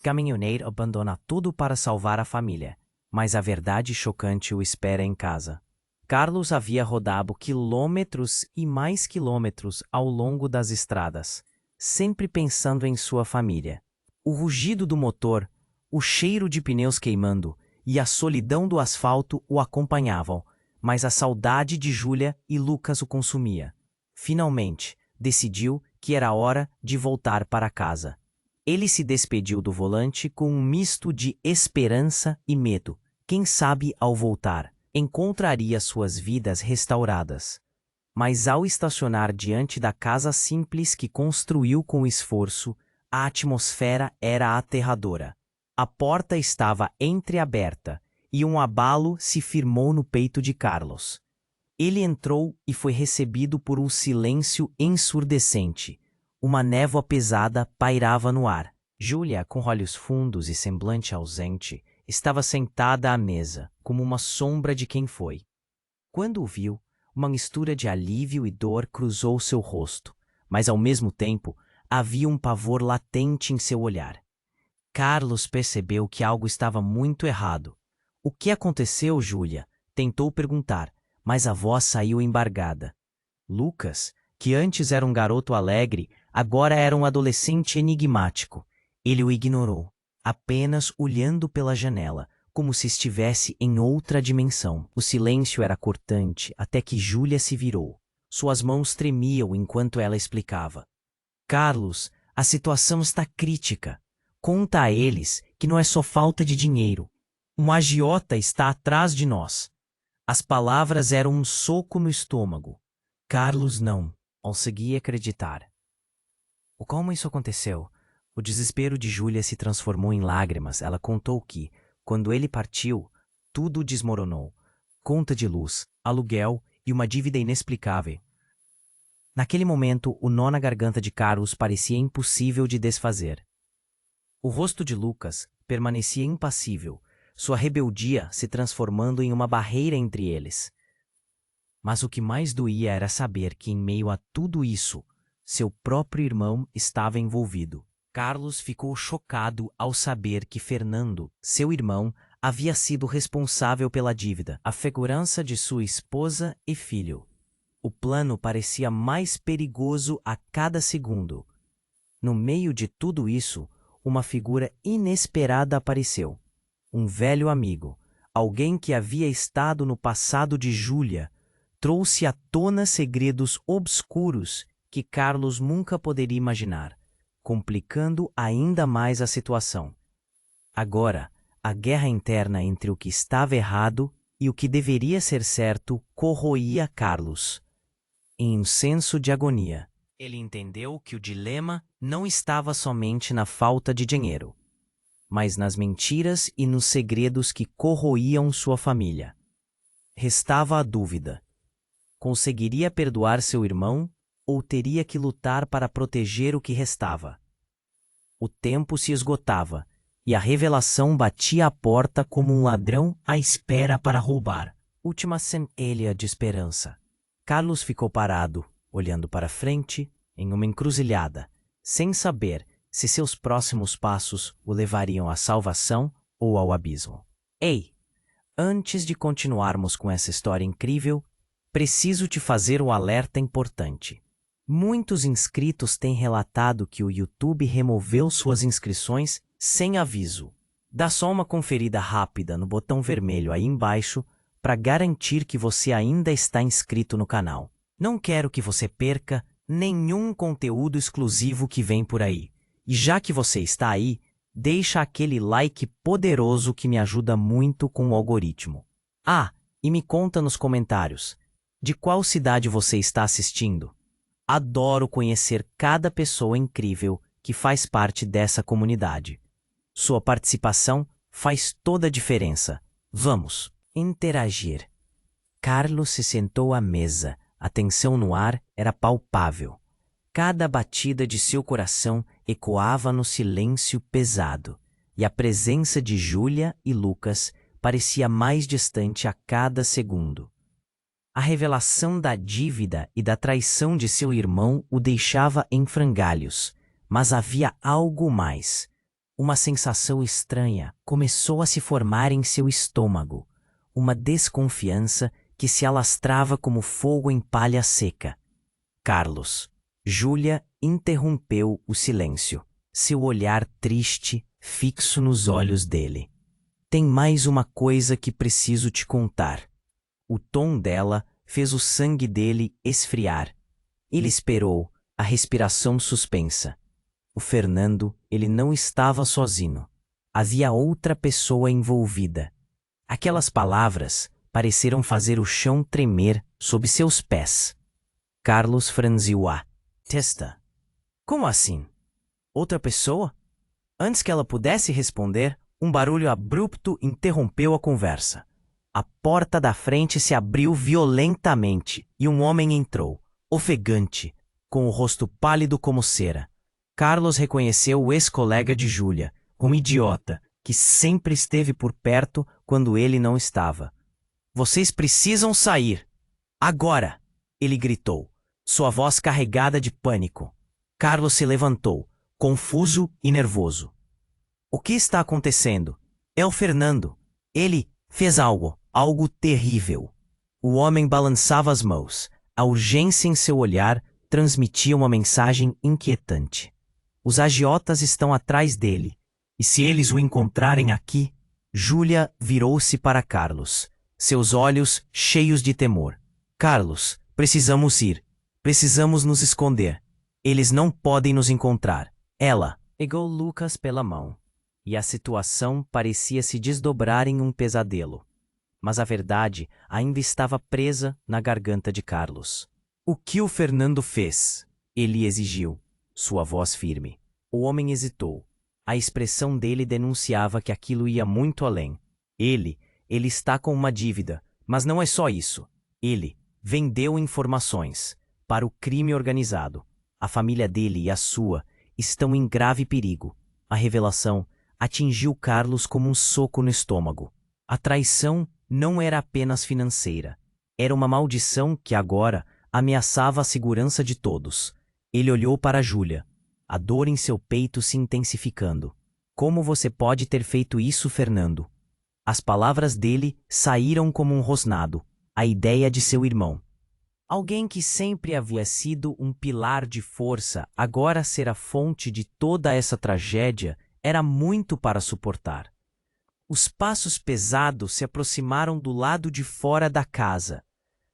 Caminhoneiro abandona tudo para salvar a família, mas a verdade chocante o espera em casa. Carlos havia rodado quilômetros e mais quilômetros ao longo das estradas, sempre pensando em sua família. O rugido do motor, o cheiro de pneus queimando e a solidão do asfalto o acompanhavam, mas a saudade de Júlia e Lucas o consumia. Finalmente, decidiu que era hora de voltar para casa. Ele se despediu do volante com um misto de esperança e medo. Quem sabe, ao voltar, encontraria suas vidas restauradas. Mas ao estacionar diante da casa simples que construiu com esforço, a atmosfera era aterradora. A porta estava entreaberta e um abalo se firmou no peito de Carlos. Ele entrou e foi recebido por um silêncio ensurdecente. Uma névoa pesada pairava no ar. Júlia, com olhos fundos e semblante ausente, estava sentada à mesa, como uma sombra de quem foi. Quando o viu, uma mistura de alívio e dor cruzou seu rosto, mas ao mesmo tempo havia um pavor latente em seu olhar. Carlos percebeu que algo estava muito errado. O que aconteceu, Júlia? Tentou perguntar, mas a voz saiu embargada. Lucas, que antes era um garoto alegre, agora era um adolescente enigmático. Ele o ignorou, apenas olhando pela janela, como se estivesse em outra dimensão. O silêncio era cortante até que Júlia se virou. Suas mãos tremiam enquanto ela explicava. Carlos, a situação está crítica. Conta a eles que não é só falta de dinheiro. Um agiota está atrás de nós. As palavras eram um soco no estômago. Carlos não conseguia acreditar. Como isso aconteceu? O desespero de Júlia se transformou em lágrimas. Ela contou que, quando ele partiu, tudo desmoronou. Conta de luz, aluguel e uma dívida inexplicável. Naquele momento, o nó na garganta de Carlos parecia impossível de desfazer. O rosto de Lucas permanecia impassível, sua rebeldia se transformando em uma barreira entre eles. Mas o que mais doía era saber que, em meio a tudo isso, seu próprio irmão estava envolvido. Carlos ficou chocado ao saber que Fernando, seu irmão, havia sido responsável pela dívida, a segurança de sua esposa e filho. O plano parecia mais perigoso a cada segundo. No meio de tudo isso, uma figura inesperada apareceu. Um velho amigo, alguém que havia estado no passado de Júlia, trouxe à tona segredos obscuros que Carlos nunca poderia imaginar, complicando ainda mais a situação. Agora, a guerra interna entre o que estava errado e o que deveria ser certo corroía Carlos. Em um senso de agonia, ele entendeu que o dilema não estava somente na falta de dinheiro, mas nas mentiras e nos segredos que corroíam sua família. Restava a dúvida: conseguiria perdoar seu irmão ou teria que lutar para proteger o que restava? O tempo se esgotava e a revelação batia à porta como um ladrão à espera para roubar. Última centelha de esperança. Carlos ficou parado, olhando para frente, em uma encruzilhada, sem saber se seus próximos passos o levariam à salvação ou ao abismo. Ei, antes de continuarmos com essa história incrível, preciso te fazer um alerta importante. Muitos inscritos têm relatado que o YouTube removeu suas inscrições sem aviso. Dá só uma conferida rápida no botão vermelho aí embaixo para garantir que você ainda está inscrito no canal. Não quero que você perca nenhum conteúdo exclusivo que vem por aí. E já que você está aí, deixa aquele like poderoso que me ajuda muito com o algoritmo. Ah, e me conta nos comentários, de qual cidade você está assistindo? Adoro conhecer cada pessoa incrível que faz parte dessa comunidade. Sua participação faz toda a diferença. Vamos interagir. Carlos se sentou à mesa. A tensão no ar era palpável. Cada batida de seu coração ecoava no silêncio pesado, e a presença de Júlia e Lucas parecia mais distante a cada segundo. A revelação da dívida e da traição de seu irmão o deixava em frangalhos, mas havia algo mais. Uma sensação estranha começou a se formar em seu estômago, uma desconfiança que se alastrava como fogo em palha seca. Carlos. Júlia interrompeu o silêncio, seu olhar triste fixo nos olhos dele. Tem mais uma coisa que preciso te contar. O tom dela fez o sangue dele esfriar. Ele esperou, a respiração suspensa. O Fernando, ele não estava sozinho. Havia outra pessoa envolvida. Aquelas palavras pareceram fazer o chão tremer sob seus pés. Carlos franziu a testa. Como assim? Outra pessoa? Antes que ela pudesse responder, um barulho abrupto interrompeu a conversa. A porta da frente se abriu violentamente e um homem entrou, ofegante, com o rosto pálido como cera. Carlos reconheceu o ex-colega de Júlia, um idiota, que sempre esteve por perto quando ele não estava. Vocês precisam sair! Agora! Ele gritou, sua voz carregada de pânico. Carlos se levantou, confuso e nervoso. O que está acontecendo? É o Fernando. Ele fez algo terrível. O homem balançava as mãos. A urgência em seu olhar transmitia uma mensagem inquietante. Os agiotas estão atrás dele. E se eles o encontrarem aqui? Júlia virou-se para Carlos, seus olhos cheios de temor. Carlos, precisamos ir. Precisamos nos esconder. Eles não podem nos encontrar. Ela pegou Lucas pela mão. E a situação parecia se desdobrar em um pesadelo. Mas a verdade ainda estava presa na garganta de Carlos. O que o Fernando fez? Ele exigiu, sua voz firme. O homem hesitou. A expressão dele denunciava que aquilo ia muito além. Ele está com uma dívida, mas não é só isso. Ele vendeu informações para o crime organizado. A família dele e a sua estão em grave perigo. A revelação atingiu Carlos como um soco no estômago. A traição não era apenas financeira. Era uma maldição que agora ameaçava a segurança de todos. Ele olhou para Júlia, a dor em seu peito se intensificando. Como você pode ter feito isso, Fernando? As palavras dele saíram como um rosnado, a ideia de seu irmão. Alguém que sempre havia sido um pilar de força, agora ser a fonte de toda essa tragédia, era muito para suportar. Os passos pesados se aproximaram do lado de fora da casa.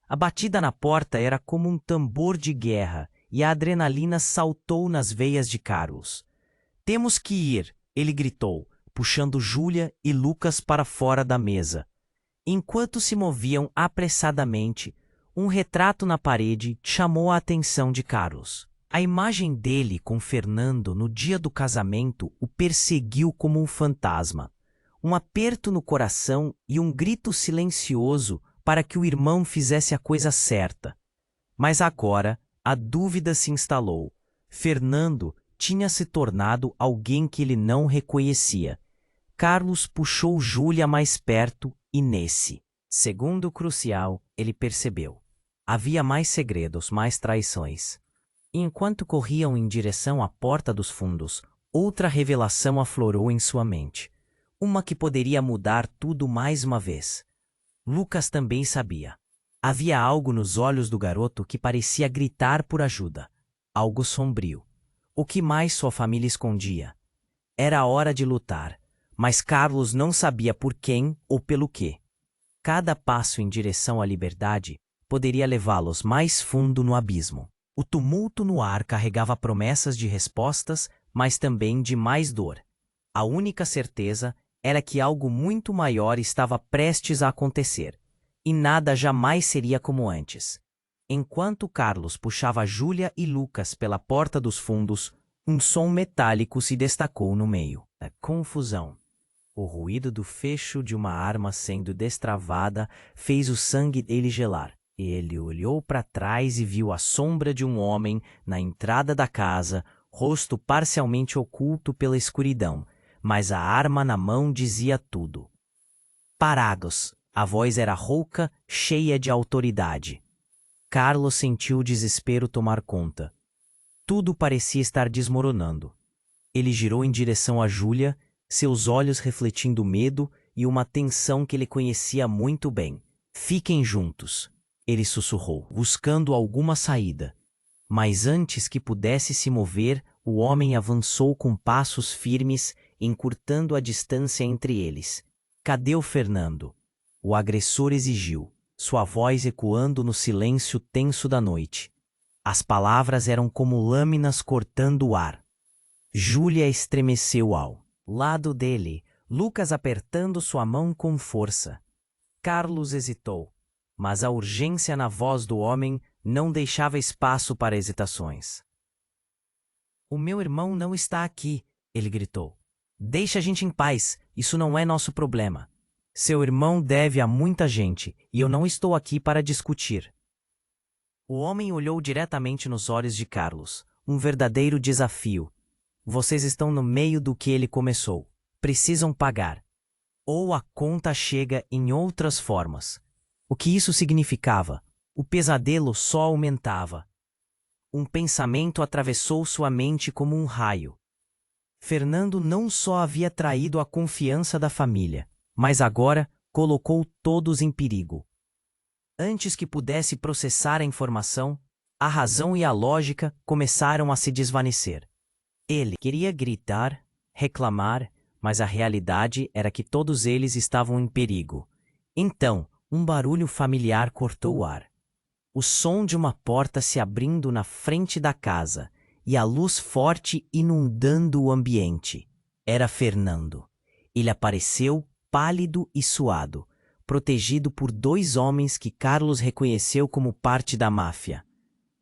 A batida na porta era como um tambor de guerra e a adrenalina saltou nas veias de Carlos. Temos que ir, ele gritou, puxando Júlia e Lucas para fora da mesa. Enquanto se moviam apressadamente, um retrato na parede chamou a atenção de Carlos. A imagem dele com Fernando no dia do casamento o perseguiu como um fantasma. Um aperto no coração e um grito silencioso para que o irmão fizesse a coisa certa. Mas agora a dúvida se instalou. Fernando tinha se tornado alguém que ele não reconhecia. Carlos puxou Júlia mais perto e nesse segundo crucial ele percebeu. Havia mais segredos, mais traições. E enquanto corriam em direção à porta dos fundos, outra revelação aflorou em sua mente. Uma que poderia mudar tudo mais uma vez. Lucas também sabia. Havia algo nos olhos do garoto que parecia gritar por ajuda. Algo sombrio. O que mais sua família escondia? Era a hora de lutar, mas Carlos não sabia por quem ou pelo quê. Cada passo em direção à liberdade poderia levá-los mais fundo no abismo. O tumulto no ar carregava promessas de respostas, mas também de mais dor. A única certeza era que algo muito maior estava prestes a acontecer, e nada jamais seria como antes. Enquanto Carlos puxava Júlia e Lucas pela porta dos fundos, um som metálico se destacou no meio da confusão. O ruído do fecho de uma arma sendo destravada fez o sangue dele gelar. Ele olhou para trás e viu a sombra de um homem na entrada da casa, rosto parcialmente oculto pela escuridão, mas a arma na mão dizia tudo. Parados. A voz era rouca, cheia de autoridade. Carlos sentiu o desespero tomar conta. Tudo parecia estar desmoronando. Ele girou em direção a Júlia, seus olhos refletindo medo e uma tensão que ele conhecia muito bem. Fiquem juntos, ele sussurrou, buscando alguma saída. Mas antes que pudesse se mover, o homem avançou com passos firmes, encurtando a distância entre eles. Cadê o Fernando? O agressor exigiu, sua voz ecoando no silêncio tenso da noite. As palavras eram como lâminas cortando o ar. Júlia estremeceu ao lado dele, Lucas apertando sua mão com força. Carlos hesitou, mas a urgência na voz do homem não deixava espaço para hesitações. "O meu irmão não está aqui", ele gritou. "Deixa a gente em paz, isso não é nosso problema. Seu irmão deve a muita gente e eu não estou aqui para discutir." O homem olhou diretamente nos olhos de Carlos, um verdadeiro desafio. "Vocês estão no meio do que ele começou. Precisam pagar. Ou a conta chega em outras formas." O que isso significava? O pesadelo só aumentava. Um pensamento atravessou sua mente como um raio. Fernando não só havia traído a confiança da família, mas agora colocou todos em perigo. Antes que pudesse processar a informação, a razão e a lógica começaram a se desvanecer. Ele queria gritar, reclamar, mas a realidade era que todos eles estavam em perigo. Então, um barulho familiar cortou o ar. O som de uma porta se abrindo na frente da casa e a luz forte inundando o ambiente. Era Fernando. Ele apareceu, pálido e suado, protegido por dois homens que Carlos reconheceu como parte da máfia.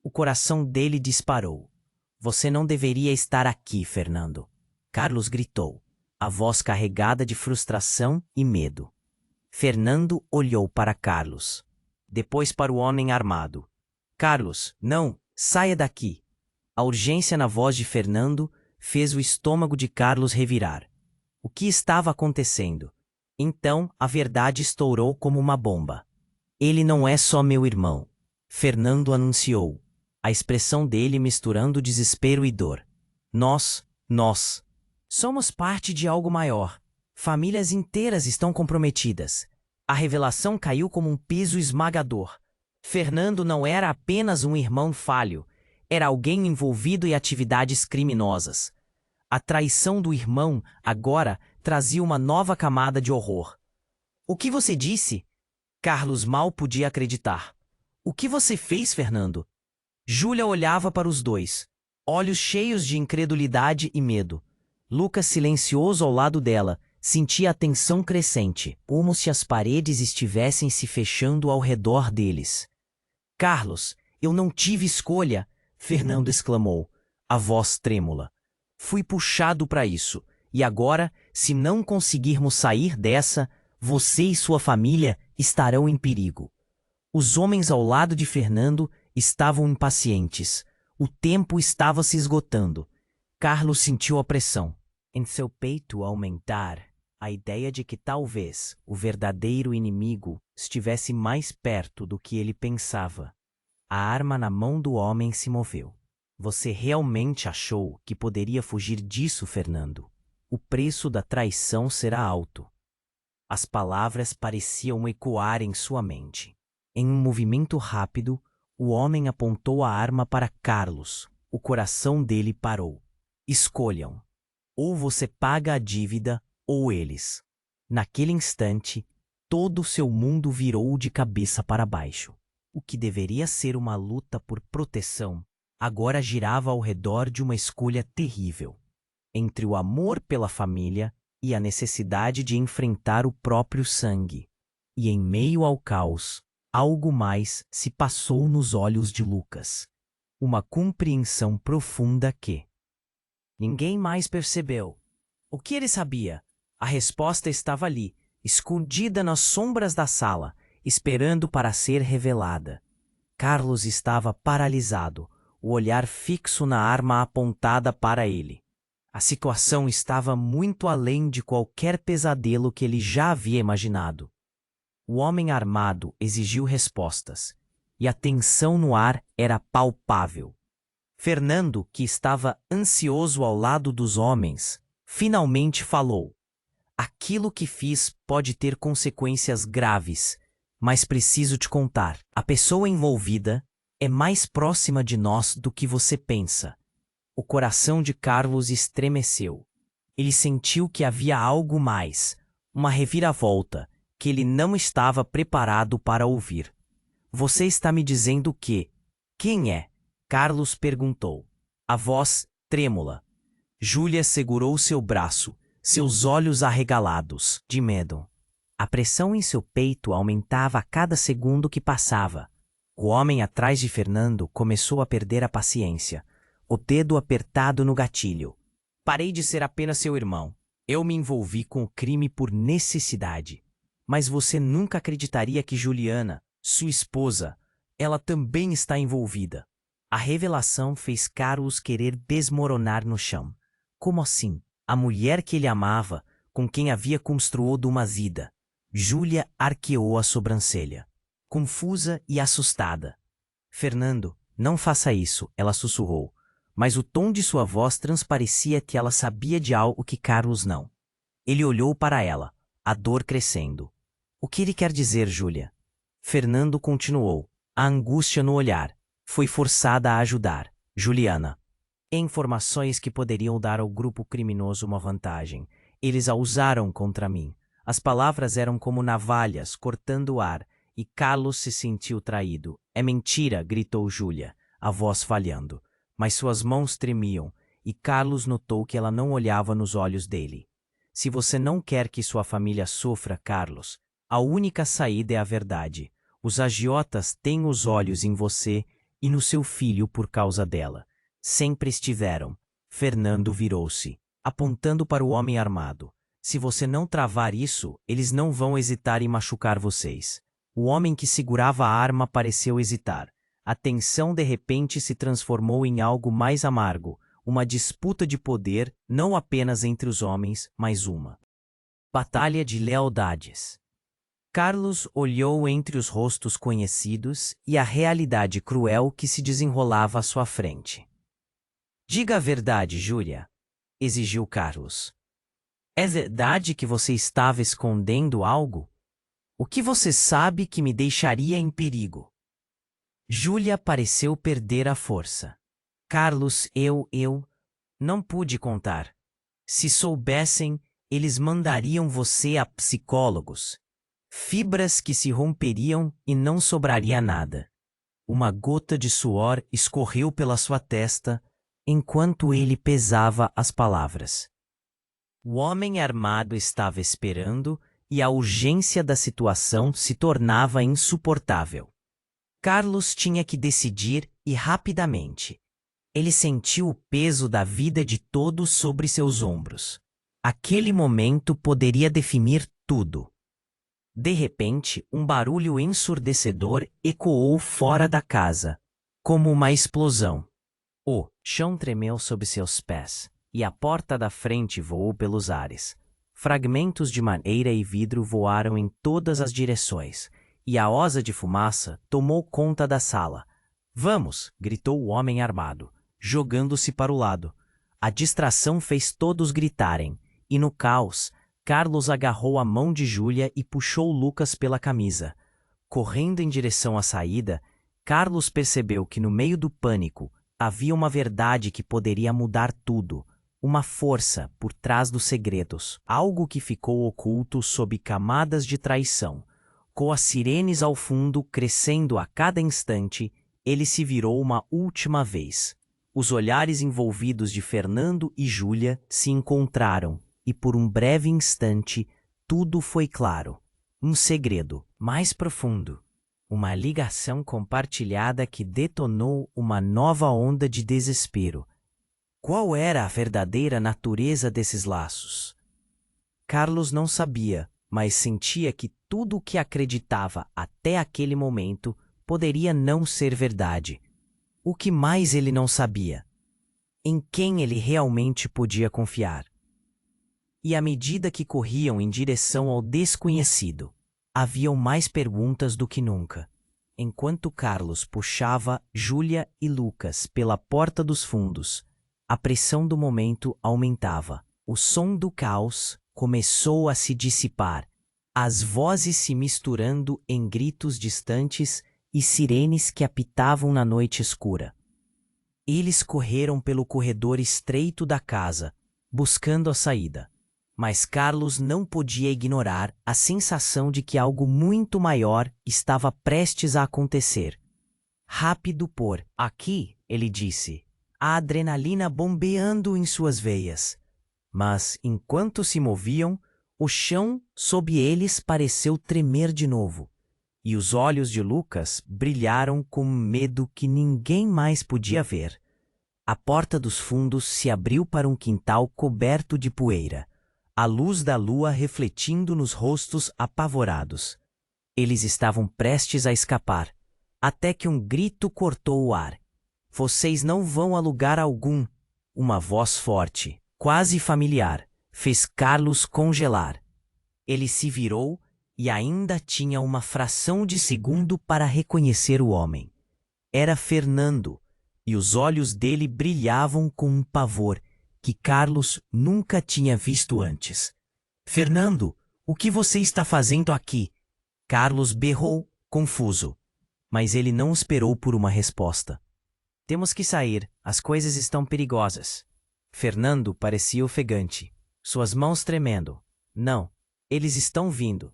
O coração dele disparou. "Você não deveria estar aqui, Fernando", Carlos gritou, a voz carregada de frustração e medo. Fernando olhou para Carlos, depois para o homem armado. "Carlos, não, saia daqui." A urgência na voz de Fernando fez o estômago de Carlos revirar. O que estava acontecendo? Então a verdade estourou como uma bomba. "Ele não é só meu irmão", Fernando anunciou, a expressão dele misturando desespero e dor. Nós somos parte de algo maior. Famílias inteiras estão comprometidas." A revelação caiu como um peso esmagador. Fernando não era apenas um irmão falho, era alguém envolvido em atividades criminosas. A traição do irmão agora trazia uma nova camada de horror. "O que você disse?" Carlos mal podia acreditar. "O que você fez, Fernando?" Júlia olhava para os dois, olhos cheios de incredulidade e medo. Lucas, silencioso ao lado dela, sentia a tensão crescente, como se as paredes estivessem se fechando ao redor deles. "Carlos, eu não tive escolha", Fernando exclamou, a voz trêmula. "Fui puxado para isso, e agora, se não conseguirmos sair dessa, você e sua família estarão em perigo." Os homens ao lado de Fernando estavam impacientes. O tempo estava se esgotando. Carlos sentiu a pressão em seu peito aumentar, a ideia de que talvez o verdadeiro inimigo estivesse mais perto do que ele pensava. A arma na mão do homem se moveu. "Você realmente achou que poderia fugir disso, Fernando? O preço da traição será alto." As palavras pareciam ecoar em sua mente. Em um movimento rápido, o homem apontou a arma para Carlos. O coração dele parou. "Escolham. Ou você paga a dívida, ou eles." Naquele instante, todo o seu mundo virou de cabeça para baixo. O que deveria ser uma luta por proteção, agora girava ao redor de uma escolha terrível. Entre o amor pela família e a necessidade de enfrentar o próprio sangue. E em meio ao caos, algo mais se passou nos olhos de Lucas. Uma compreensão profunda que ninguém mais percebeu. O que ele sabia? A resposta estava ali, escondida nas sombras da sala, esperando para ser revelada. Carlos estava paralisado, o olhar fixo na arma apontada para ele. A situação estava muito além de qualquer pesadelo que ele já havia imaginado. O homem armado exigiu respostas, e a tensão no ar era palpável. Fernando, que estava ansioso ao lado dos homens, finalmente falou: aquilo que fiz pode ter consequências graves, mas preciso te contar. A pessoa envolvida é mais próxima de nós do que você pensa. O coração de Carlos estremeceu. Ele sentiu que havia algo mais, uma reviravolta, que ele não estava preparado para ouvir. Você está me dizendo que... Quem é? Carlos perguntou. A voz trêmula. Júlia segurou seu braço, seus olhos arregalados, de medo. A pressão em seu peito aumentava a cada segundo que passava. O homem atrás de Fernando começou a perder a paciência, o dedo apertado no gatilho. Parei de ser apenas seu irmão. Eu me envolvi com o crime por necessidade. Mas você nunca acreditaria que Juliana, sua esposa, ela também está envolvida. A revelação fez Carlos querer desmoronar no chão. Como assim? A mulher que ele amava, com quem havia construído uma vida. Júlia arqueou a sobrancelha, confusa e assustada. Fernando, não faça isso, ela sussurrou. Mas o tom de sua voz transparecia que ela sabia de algo que Carlos não. Ele olhou para ela, a dor crescendo. O que ele quer dizer, Júlia? Fernando continuou, a angústia no olhar. Foi forçada a ajudar, Juliana. Informações que poderiam dar ao grupo criminoso uma vantagem. Eles a usaram contra mim. As palavras eram como navalhas cortando o ar, e Carlos se sentiu traído. É mentira, gritou Júlia, a voz falhando. Mas suas mãos tremiam, e Carlos notou que ela não olhava nos olhos dele. Se você não quer que sua família sofra, Carlos, a única saída é a verdade. Os agiotas têm os olhos em você e no seu filho por causa dela. Sempre estiveram. Fernando virou-se, apontando para o homem armado. Se você não travar isso, eles não vão hesitar em machucar vocês. O homem que segurava a arma pareceu hesitar. A tensão de repente se transformou em algo mais amargo, uma disputa de poder, não apenas entre os homens, mas uma batalha de lealdades. Carlos olhou entre os rostos conhecidos e a realidade cruel que se desenrolava à sua frente. Diga a verdade, Júlia, exigiu Carlos. É verdade que você estava escondendo algo? O que você sabe que me deixaria em perigo? Júlia pareceu perder a força. Carlos, eu não pude contar. Se soubessem, eles mandariam você a psicólogos. Fibras que se romperiam e não sobraria nada. Uma gota de suor escorreu pela sua testa enquanto ele pesava as palavras. O homem armado estava esperando e a urgência da situação se tornava insuportável. Carlos tinha que decidir e rapidamente. Ele sentiu o peso da vida de todos sobre seus ombros. Aquele momento poderia definir tudo. De repente, um barulho ensurdecedor ecoou fora da casa, como uma explosão. O chão tremeu sob seus pés, e a porta da frente voou pelos ares. Fragmentos de madeira e vidro voaram em todas as direções, e a osa de fumaça tomou conta da sala. Vamos! Gritou o homem armado, jogando-se para o lado. A distração fez todos gritarem, e no caos, Carlos agarrou a mão de Júlia e puxou Lucas pela camisa. Correndo em direção à saída, Carlos percebeu que no meio do pânico havia uma verdade que poderia mudar tudo, uma força por trás dos segredos, algo que ficou oculto sob camadas de traição. Com as sirenes ao fundo crescendo a cada instante, ele se virou uma última vez. Os olhares envolvidos de Fernando e Júlia se encontraram, e por um breve instante, tudo foi claro. Um segredo mais profundo. Uma ligação compartilhada que detonou uma nova onda de desespero. Qual era a verdadeira natureza desses laços? Carlos não sabia, mas sentia que tudo o que acreditava até aquele momento poderia não ser verdade. O que mais ele não sabia? Em quem ele realmente podia confiar? E à medida que corriam em direção ao desconhecido, haviam mais perguntas do que nunca. Enquanto Carlos puxava Júlia e Lucas pela porta dos fundos, a pressão do momento aumentava. O som do caos começou a se dissipar, as vozes se misturando em gritos distantes e sirenes que apitavam na noite escura. Eles correram pelo corredor estreito da casa, buscando a saída. Mas Carlos não podia ignorar a sensação de que algo muito maior estava prestes a acontecer. Rápido por aqui, ele disse, a adrenalina bombeando em suas veias. Mas, enquanto se moviam, o chão sob eles pareceu tremer de novo, e os olhos de Lucas brilharam com um medo que ninguém mais podia ver. A porta dos fundos se abriu para um quintal coberto de poeira, a luz da lua refletindo nos rostos apavorados. Eles estavam prestes a escapar, até que um grito cortou o ar. Vocês não vão a lugar algum. Uma voz forte, quase familiar, fez Carlos congelar. Ele se virou e ainda tinha uma fração de segundo para reconhecer o homem. Era Fernando, e os olhos dele brilhavam com um pavor que Carlos nunca tinha visto antes. Fernando, o que você está fazendo aqui? Carlos berrou, confuso. Mas ele não esperou por uma resposta. Temos que sair, as coisas estão perigosas. Fernando parecia ofegante, suas mãos tremendo. Não, eles estão vindo.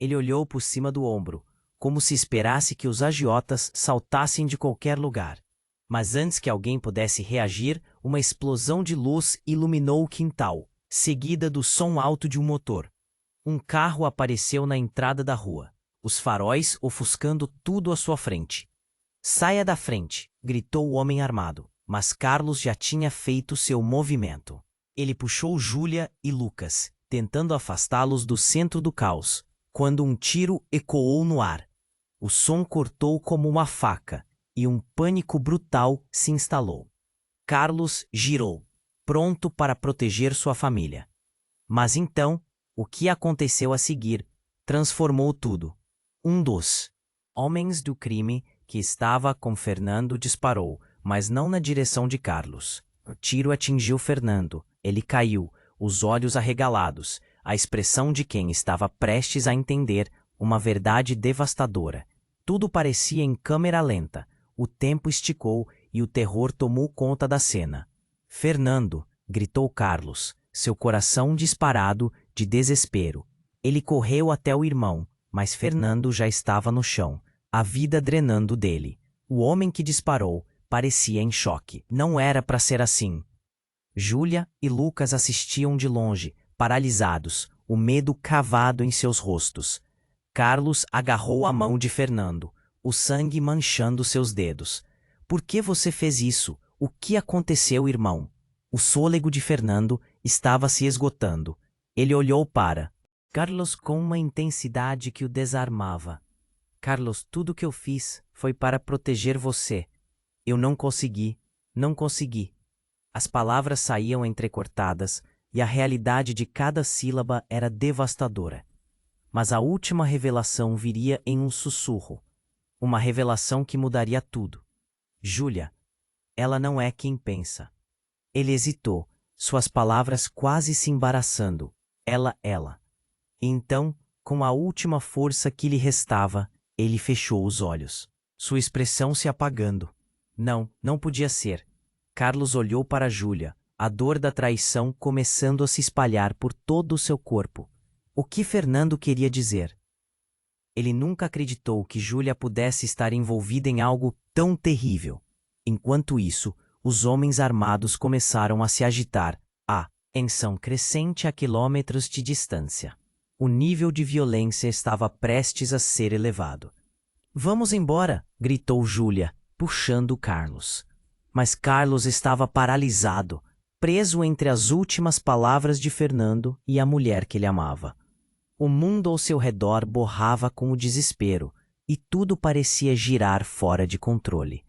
Ele olhou por cima do ombro, como se esperasse que os agiotas saltassem de qualquer lugar. Mas antes que alguém pudesse reagir, uma explosão de luz iluminou o quintal, seguida do som alto de um motor. Um carro apareceu na entrada da rua, os faróis ofuscando tudo à sua frente. Saia da frente, gritou o homem armado, mas Carlos já tinha feito seu movimento. Ele puxou Júlia e Lucas, tentando afastá-los do centro do caos, quando um tiro ecoou no ar. O som cortou como uma faca, e um pânico brutal se instalou. Carlos girou, pronto para proteger sua família. Mas então, o que aconteceu a seguir transformou tudo. Um dos homens do crime que estava com Fernando disparou, mas não na direção de Carlos. O tiro atingiu Fernando. Ele caiu, os olhos arregalados, a expressão de quem estava prestes a entender uma verdade devastadora. Tudo parecia em câmera lenta. O tempo esticou e o terror tomou conta da cena. Fernando, gritou Carlos, seu coração disparado de desespero. Ele correu até o irmão, mas Fernando já estava no chão, a vida drenando dele. O homem que disparou parecia em choque. Não era para ser assim. Júlia e Lucas assistiam de longe, paralisados, o medo cravado em seus rostos. Carlos agarrou a mão de Fernando, o sangue manchando seus dedos. Por que você fez isso? O que aconteceu, irmão? O fôlego de Fernando estava se esgotando. Ele olhou para Carlos com uma intensidade que o desarmava. Carlos, tudo que eu fiz foi para proteger você. Eu não consegui, não consegui. As palavras saíam entrecortadas e a realidade de cada sílaba era devastadora. Mas a última revelação viria em um sussurro. Uma revelação que mudaria tudo. Júlia, ela não é quem pensa. Ele hesitou, suas palavras quase se embaraçando. Ela. E então, com a última força que lhe restava, ele fechou os olhos. Sua expressão se apagando. Não podia ser. Carlos olhou para Júlia, a dor da traição começando a se espalhar por todo o seu corpo. O que Fernando queria dizer? Ele nunca acreditou que Júlia pudesse estar envolvida em algo tão terrível. Enquanto isso, os homens armados começaram a se agitar, a tensão crescente a quilômetros de distância. O nível de violência estava prestes a ser elevado. Vamos embora, gritou Júlia, puxando Carlos. Mas Carlos estava paralisado, preso entre as últimas palavras de Fernando e a mulher que ele amava. O mundo ao seu redor borrava com o desespero, e tudo parecia girar fora de controle.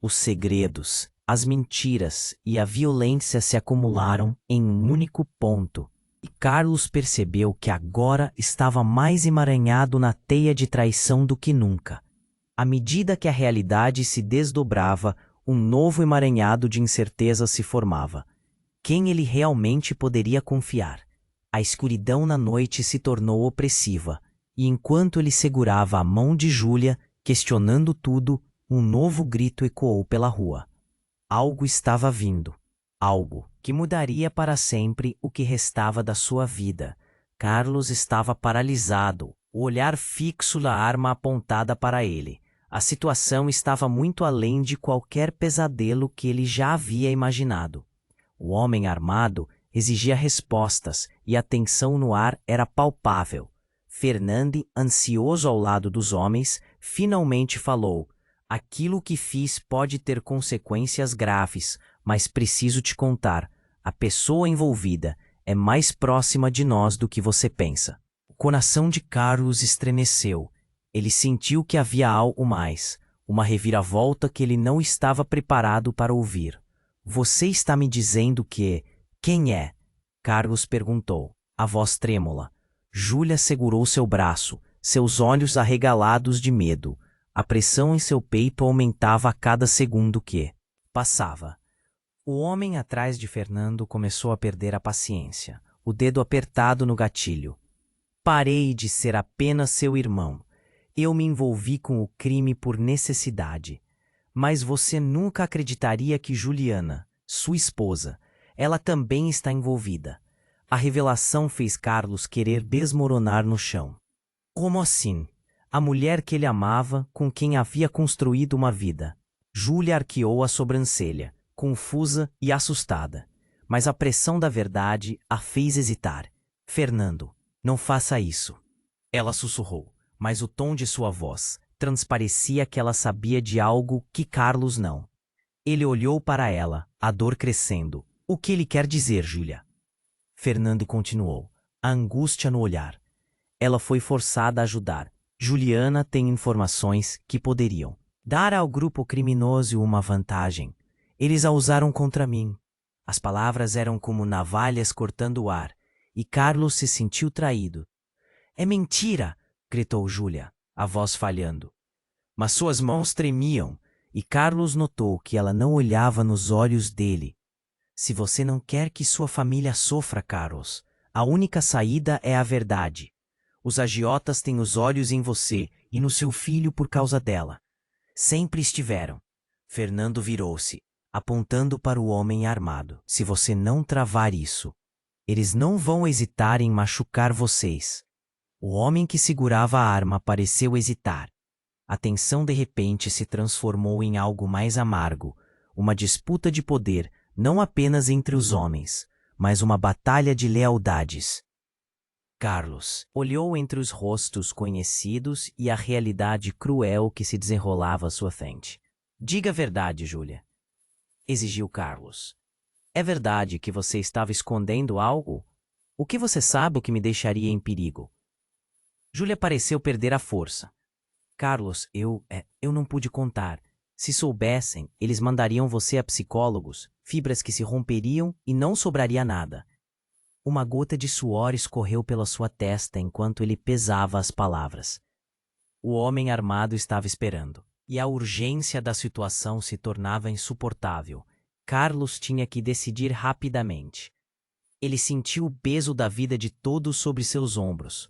Os segredos, as mentiras e a violência se acumularam em um único ponto, e Carlos percebeu que agora estava mais emaranhado na teia de traição do que nunca. À medida que a realidade se desdobrava, um novo emaranhado de incertezas se formava. Quem ele realmente poderia confiar? A escuridão na noite se tornou opressiva, e enquanto ele segurava a mão de Júlia, questionando tudo, um novo grito ecoou pela rua. Algo estava vindo. Algo que mudaria para sempre o que restava da sua vida. Carlos estava paralisado, o olhar fixo na arma apontada para ele. A situação estava muito além de qualquer pesadelo que ele já havia imaginado. O homem armado exigia respostas e a tensão no ar era palpável. Fernando, ansioso ao lado dos homens, finalmente falou: aquilo que fiz pode ter consequências graves, mas preciso te contar. A pessoa envolvida é mais próxima de nós do que você pensa. O coração de Carlos estremeceu. Ele sentiu que havia algo mais, uma reviravolta que ele não estava preparado para ouvir. Você está me dizendo que... Quem é? Carlos perguntou, a voz trêmula. Júlia segurou seu braço, seus olhos arregalados de medo. A pressão em seu peito aumentava a cada segundo que passava. O homem atrás de Fernando começou a perder a paciência, o dedo apertado no gatilho. Parei de ser apenas seu irmão. Eu me envolvi com o crime por necessidade. Mas você nunca acreditaria que Juliana, sua esposa, ela também está envolvida. A revelação fez Carlos querer desmoronar no chão. Como assim? A mulher que ele amava, com quem havia construído uma vida. Júlia arqueou a sobrancelha, confusa e assustada. Mas a pressão da verdade a fez hesitar. Fernando, não faça isso. Ela sussurrou, mas o tom de sua voz transparecia que ela sabia de algo que Carlos não. Ele olhou para ela, a dor crescendo. O que ele quer dizer, Júlia? Fernando continuou, a angústia no olhar. Ela foi forçada a ajudar. Juliana tem informações que poderiam dar ao grupo criminoso uma vantagem. Eles a usaram contra mim. As palavras eram como navalhas cortando o ar, e Carlos se sentiu traído. É mentira! Gritou Júlia, a voz falhando. Mas suas mãos tremiam, e Carlos notou que ela não olhava nos olhos dele. Se você não quer que sua família sofra, Carlos, a única saída é a verdade. Os agiotas têm os olhos em você e no seu filho por causa dela. Sempre estiveram. Fernando virou-se, apontando para o homem armado. Se você não travar isso, eles não vão hesitar em machucar vocês. O homem que segurava a arma pareceu hesitar. A tensão de repente se transformou em algo mais amargo, uma disputa de poder, não apenas entre os homens, mas uma batalha de lealdades. Carlos olhou entre os rostos conhecidos e a realidade cruel que se desenrolava à sua frente. Diga a verdade, Júlia, exigiu Carlos. É verdade que você estava escondendo algo? O que você sabe que me deixaria em perigo? Júlia pareceu perder a força. Carlos, eu não pude contar. Se soubessem, eles mandariam você a psicólogos, fibras que se romperiam e não sobraria nada. Uma gota de suor escorreu pela sua testa enquanto ele pesava as palavras. O homem armado estava esperando, e a urgência da situação se tornava insuportável. Carlos tinha que decidir rapidamente. Ele sentiu o peso da vida de todos sobre seus ombros.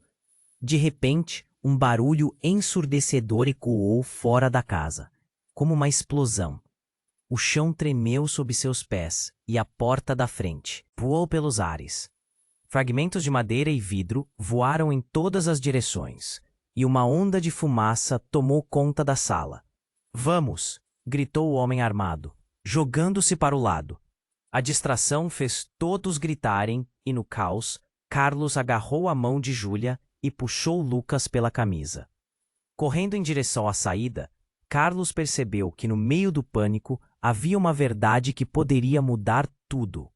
De repente, um barulho ensurdecedor ecoou fora da casa, como uma explosão. O chão tremeu sob seus pés e a porta da frente voou pelos ares. Fragmentos de madeira e vidro voaram em todas as direções, e uma onda de fumaça tomou conta da sala. Vamos! Gritou o homem armado, jogando-se para o lado. A distração fez todos gritarem e, no caos, Carlos agarrou a mão de Júlia e puxou Lucas pela camisa. Correndo em direção à saída, Carlos percebeu que no meio do pânico havia uma verdade que poderia mudar tudo.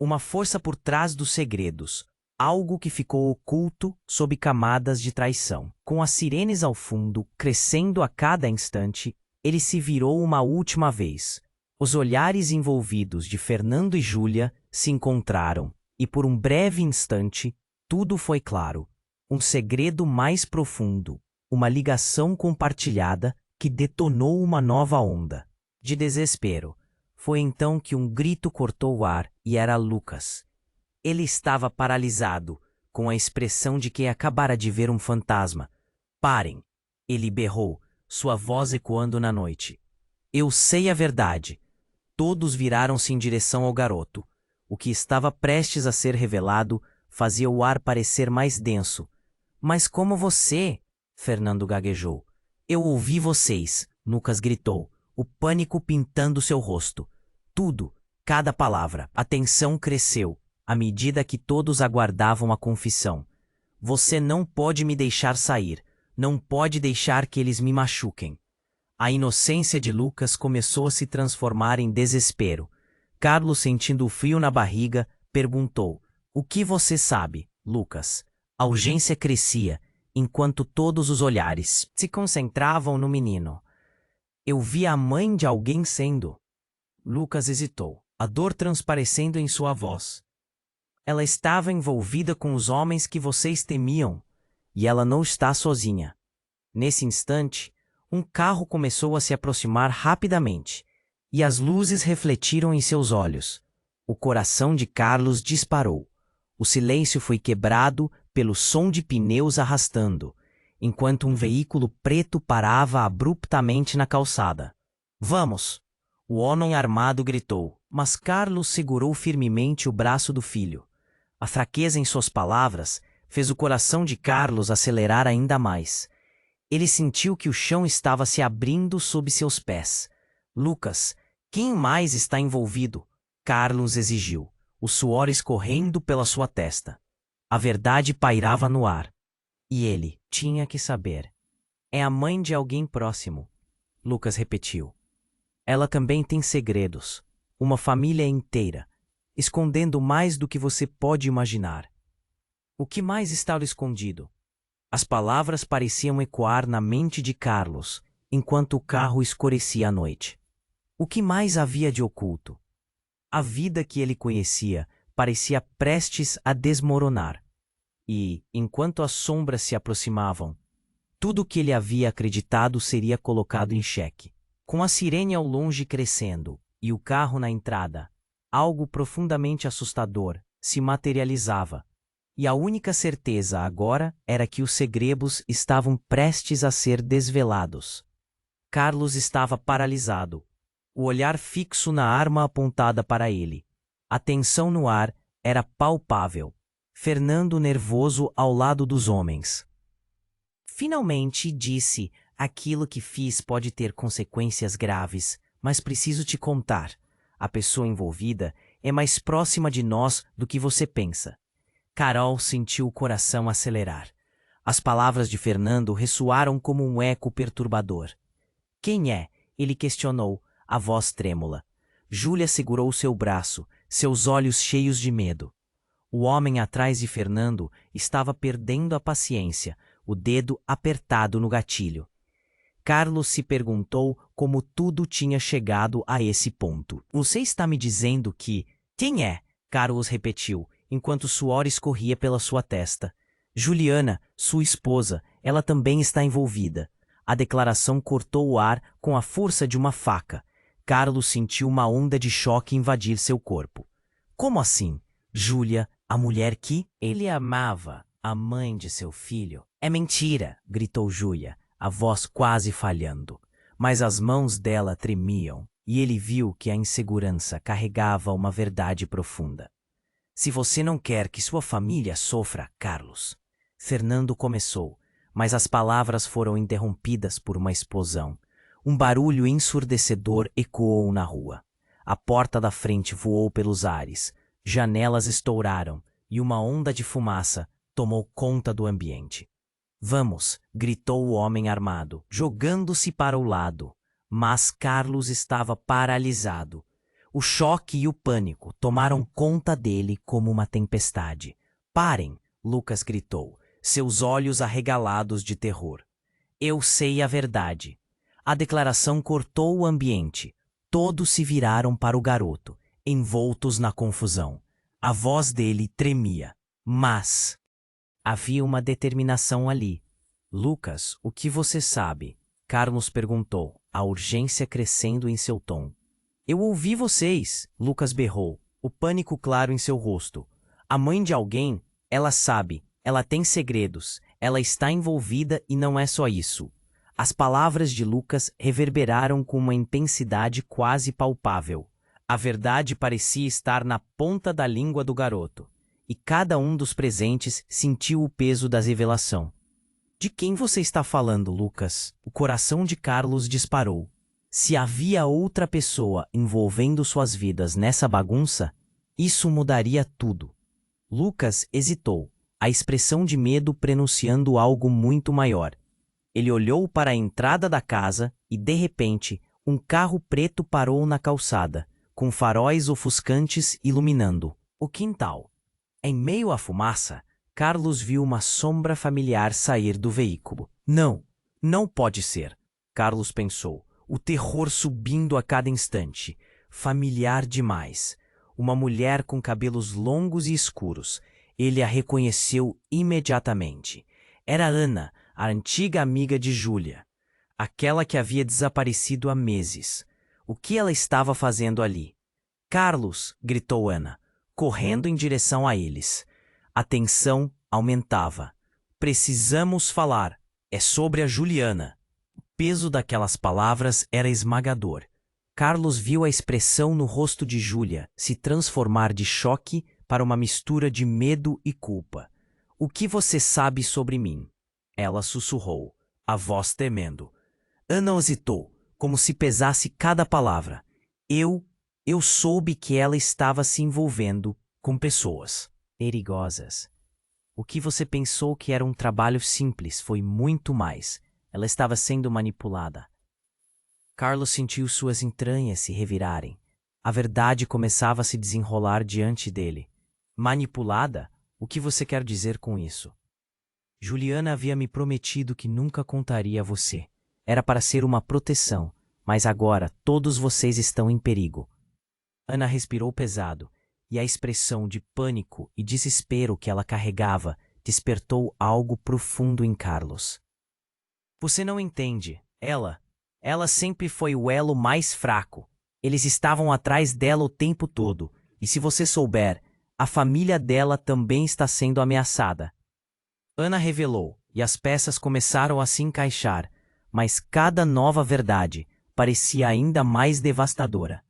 Uma força por trás dos segredos, algo que ficou oculto sob camadas de traição. Com as sirenes ao fundo, crescendo a cada instante, ele se virou uma última vez. Os olhares envolvidos de Fernando e Júlia se encontraram, e por um breve instante, tudo foi claro. Um segredo mais profundo, uma ligação compartilhada que detonou uma nova onda de desespero. Foi então que um grito cortou o ar e era Lucas. Ele estava paralisado, com a expressão de quem acabara de ver um fantasma. Parem! Ele berrou, sua voz ecoando na noite. Eu sei a verdade. Todos viraram-se em direção ao garoto. O que estava prestes a ser revelado fazia o ar parecer mais denso. Mas como você? Fernando gaguejou. Eu ouvi vocês, Lucas gritou, o pânico pintando seu rosto. Tudo, cada palavra. A tensão cresceu, à medida que todos aguardavam a confissão. Você não pode me deixar sair. Não pode deixar que eles me machuquem. A inocência de Lucas começou a se transformar em desespero. Carlos, sentindo o frio na barriga, perguntou: O que você sabe, Lucas? A urgência crescia, enquanto todos os olhares se concentravam no menino. Eu vi a mãe de alguém sendo. Lucas hesitou, a dor transparecendo em sua voz. Ela estava envolvida com os homens que vocês temiam, e ela não está sozinha. Nesse instante, um carro começou a se aproximar rapidamente, e as luzes refletiram em seus olhos. O coração de Carlos disparou. O silêncio foi quebrado pelo som de pneus arrastando, enquanto um veículo preto parava abruptamente na calçada. Vamos! O homem armado gritou, mas Carlos segurou firmemente o braço do filho. A fraqueza em suas palavras fez o coração de Carlos acelerar ainda mais. Ele sentiu que o chão estava se abrindo sob seus pés. Lucas, quem mais está envolvido? Carlos exigiu, o suor escorrendo pela sua testa. A verdade pairava no ar. E ele tinha que saber. É a mãe de alguém próximo, Lucas repetiu. Ela também tem segredos. Uma família inteira, escondendo mais do que você pode imaginar. O que mais estava escondido? As palavras pareciam ecoar na mente de Carlos, enquanto o carro escurecia à noite. O que mais havia de oculto? A vida que ele conhecia parecia prestes a desmoronar. E, enquanto as sombras se aproximavam, tudo o que ele havia acreditado seria colocado em xeque. Com a sirene ao longe crescendo e o carro na entrada, algo profundamente assustador se materializava. E a única certeza agora era que os segredos estavam prestes a ser desvelados. Carlos estava paralisado, o olhar fixo na arma apontada para ele. A tensão no ar era palpável. Fernando nervoso ao lado dos homens. Finalmente disse, aquilo que fiz pode ter consequências graves, mas preciso te contar. A pessoa envolvida é mais próxima de nós do que você pensa. Carol sentiu o coração acelerar. As palavras de Fernando ressoaram como um eco perturbador. Quem é? Ele questionou, a voz trêmula. Júlia segurou seu braço, seus olhos cheios de medo. O homem atrás de Fernando estava perdendo a paciência, o dedo apertado no gatilho. Carlos se perguntou como tudo tinha chegado a esse ponto. Você está me dizendo que... Quem é? Carlos repetiu, enquanto o suor escorria pela sua testa. Juliana, sua esposa, ela também está envolvida. A declaração cortou o ar com a força de uma faca. Carlos sentiu uma onda de choque invadir seu corpo. Como assim? Júlia, a mulher que ele amava, a mãe de seu filho. É mentira, gritou Júlia, a voz quase falhando. Mas as mãos dela tremiam, e ele viu que a insegurança carregava uma verdade profunda. Se você não quer que sua família sofra, Carlos. Fernando começou, mas as palavras foram interrompidas por uma explosão. Um barulho ensurdecedor ecoou na rua. A porta da frente voou pelos ares. Janelas estouraram e uma onda de fumaça tomou conta do ambiente. Vamos, gritou o homem armado, jogando-se para o lado. Mas Carlos estava paralisado. O choque e o pânico tomaram conta dele como uma tempestade. Parem, Lucas gritou, seus olhos arregalados de terror. Eu sei a verdade. A declaração cortou o ambiente. Todos se viraram para o garoto, envoltos na confusão. A voz dele tremia. Mas havia uma determinação ali. Lucas, o que você sabe? Carlos perguntou, a urgência crescendo em seu tom. Eu ouvi vocês, Lucas berrou, o pânico claro em seu rosto. A mãe de alguém, ela sabe, ela tem segredos, ela está envolvida e não é só isso. As palavras de Lucas reverberaram com uma intensidade quase palpável. A verdade parecia estar na ponta da língua do garoto, e cada um dos presentes sentiu o peso da revelação. De quem você está falando, Lucas? O coração de Carlos disparou. Se havia outra pessoa envolvendo suas vidas nessa bagunça, isso mudaria tudo. Lucas hesitou, a expressão de medo prenunciando algo muito maior. Ele olhou para a entrada da casa e, de repente, um carro preto parou na calçada, com faróis ofuscantes iluminando o quintal. Em meio à fumaça, Carlos viu uma sombra familiar sair do veículo. Não, não pode ser, Carlos pensou, o terror subindo a cada instante. Familiar demais. Uma mulher com cabelos longos e escuros. Ele a reconheceu imediatamente. Era Ana, a antiga amiga de Júlia. Aquela que havia desaparecido há meses. O que ela estava fazendo ali? Carlos, gritou Ana, correndo em direção a eles. A tensão aumentava. Precisamos falar. É sobre a Juliana. O peso daquelas palavras era esmagador. Carlos viu a expressão no rosto de Júlia se transformar de choque para uma mistura de medo e culpa. O que você sabe sobre mim? Ela sussurrou, a voz tremendo. Ana hesitou, como se pesasse cada palavra. Eu soube que ela estava se envolvendo com pessoas perigosas. O que você pensou que era um trabalho simples foi muito mais. Ela estava sendo manipulada. Carlos sentiu suas entranhas se revirarem. A verdade começava a se desenrolar diante dele. Manipulada? O que você quer dizer com isso? Juliana havia me prometido que nunca contaria a você. Era para ser uma proteção, mas agora todos vocês estão em perigo. Ana respirou pesado, e a expressão de pânico e desespero que ela carregava despertou algo profundo em Carlos. Você não entende. Ela sempre foi o elo mais fraco. Eles estavam atrás dela o tempo todo, e se você souber, a família dela também está sendo ameaçada. Ana revelou, e as peças começaram a se encaixar, mas cada nova verdade parecia ainda mais devastadora.